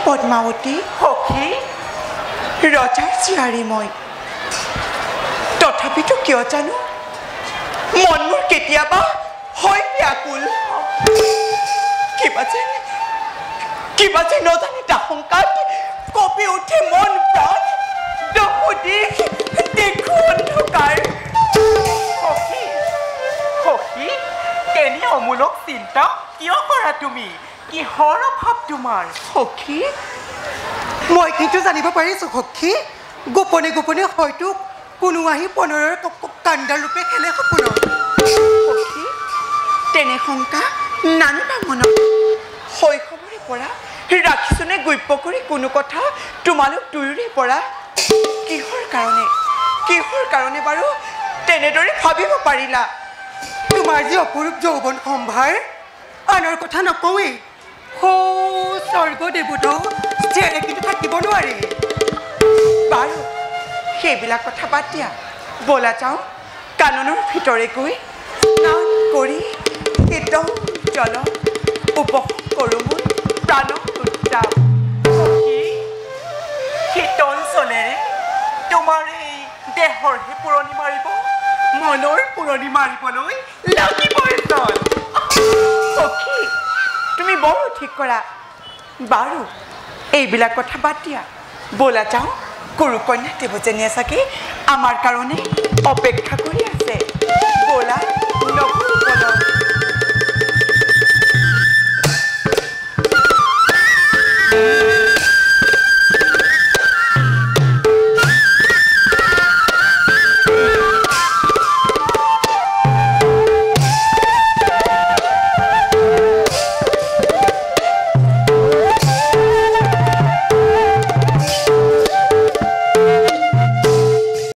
পদ্মাৱতী সখী ৰজাৰ জীয়াৰী মই তথাপিতো কিয় জানো মন মোৰ কেতিয়াবা হয় ব্যাকুল কিবা যে নজানি আশংকাত কঁপি উঠে মন প্ৰাণ দেখো দিশ দেখো অন্ধকাৰ সখী সখী এনে অমূলক চিন্তা কিয় কৰা তুমি কিহৰ অভাৱ তোমাৰ সখী মই কিন্তু জানিব পাৰিছোঁ সখী গোপনে গোপনে হয়তো কোনো আহি পনৰৰ কাণ্ডাৰ ৰূপে খেলে সপোনত সখী তেনে শংকা নানিবা মনত শৈশৱৰে পৰা ৰাখিছোনে গপ্য কৰি কোনো কথা তোমালোক দুয়োৰে পৰা কিহৰ কাৰণে বাৰু তেনেদৰে ভাবিব পাৰিলা তোমাৰ যি অপৰূপ যৌৱন সম্ভাৰ আনৰ কথা নকওঁৱেই স্বৰ্গ দেৱতাও জীয়াৰে কিন্তু থাকিব নোৱাৰে বাৰু সেইবিলাক কথা বাদ দিয়া বলা যাওঁ কাননৰ ভিতৰে গৈ স্নান কৰি শীতল জল উপভোগ কৰোঁ মোৰ প্ৰাণ উত্তাপ শীতল জলেৰে তোমাৰ এই দেহৰহে পুৰণি মাৰিব মনৰ পুৰণি মাৰিবলৈ লাগিবই জল সখী তুমি বৰ ঠিক কৰা বাৰু এইবিলাক কথা বাদ দিয়া বলা যাওঁ গুৰু কন্যা দেৱযানীয়ে চাগে আমাৰ কাৰণে অপেক্ষা কৰি আছে বলা নকৰো